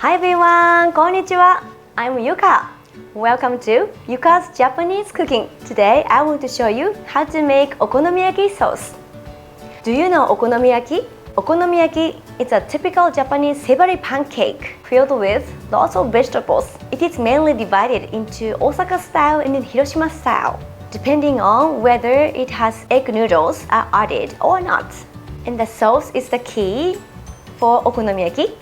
Hi everyone, konnichiwa. I'm YUCa. Welcome to YUCa's Japanese cooking. Today I want to show you how to make okonomiyaki sauce. Do you know okonomiyaki? Okonomiyaki is a typical Japanese savory pancake filled with lots of vegetables. It is mainly divided into Osaka style and Hiroshima style, depending on whether it has egg noodles are added or not. And the sauce is the key for okonomiyaki,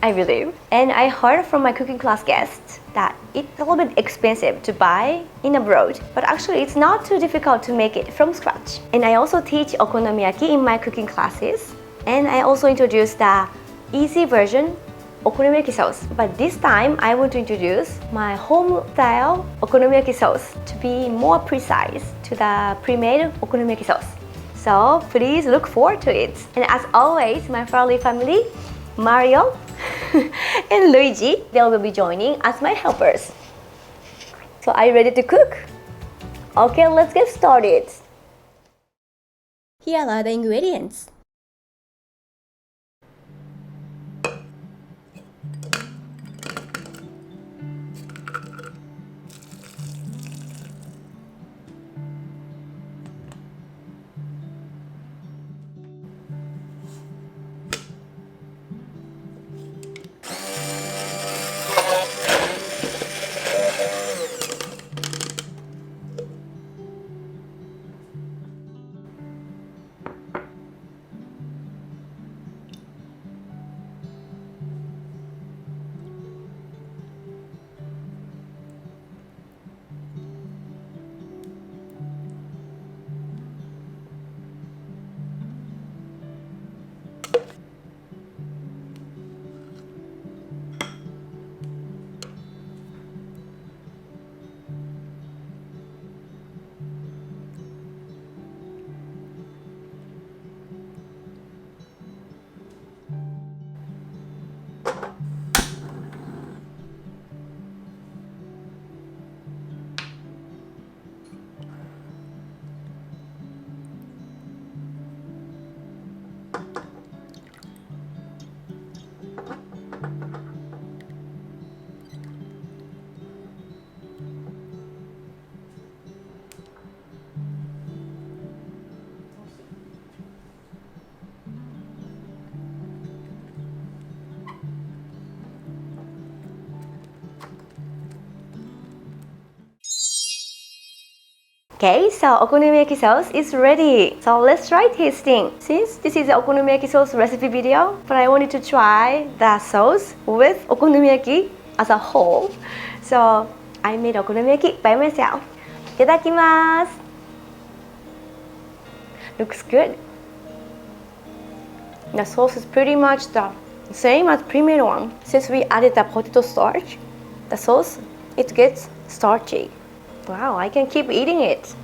I believe. And I heard from my cooking class guests that it's a little bit expensive to buy in abroad, but actually it's not too difficult to make it from scratch. And I also teach okonomiyaki in my cooking classes, and I also introduce the easy version okonomiyaki sauce. But this time I want to introduce my home style okonomiyaki sauce to be more precise to the pre-made okonomiyaki sauce. So please look forward to it. And as always, my friendly family, Mario and Luigi, they will be joining as my helpers. So are you ready to cook? Okay, let's get started. Here are the ingredients. Okay, so okonomiyaki sauce is ready. So let's try tasting. Since this is the okonomiyaki sauce recipe video, but I wanted to try the sauce with okonomiyaki as a whole. So I made okonomiyaki by myself. Itadakimasu. Looks good. The sauce is pretty much the same as pre-made one. Since we added the potato starch, the sauce, it gets starchy. Wow, I can keep eating it.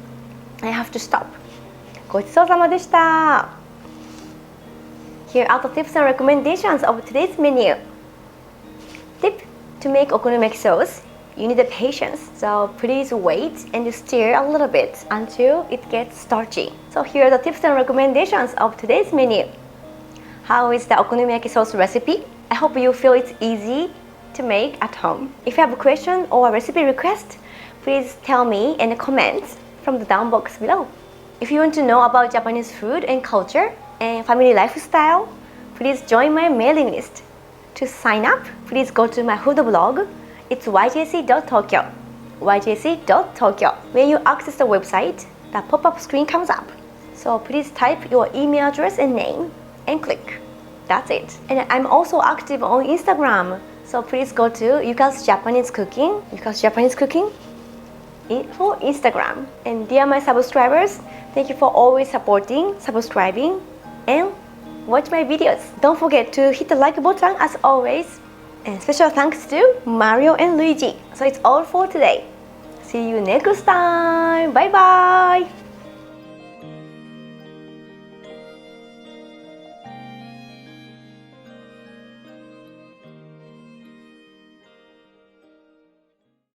I have to stop. ごちそうさまでした。Here are the tips and recommendations of today's menu. Tip: to make okonomiyaki sauce, you need the patience. So please wait and stir a little bit until it gets starchy. So here are the tips and recommendations of today's menu. How is the okonomiyaki sauce recipe? I hope you feel it's easy to make at home. If you have a question or a recipe request, please tell me in the comments from the down box below. If you want to know about Japanese food and culture and family lifestyle, please join my mailing list. To sign up, please go to my food blog. It's yjc.tokyo. yjc.tokyo. When you access the website, the pop-up screen comes up. So please type your email address and name and click. That's it. And I'm also active on Instagram. So please go to YUCa's Japanese Cooking. YUCa's Japanese Cooking for Instagram. And dear my subscribers, thank you for always supporting, subscribing, and watch my videos. Don't forget to hit the like button as always. And special thanks to Mario and Luigi. So it's all for today. See you next time. Bye bye.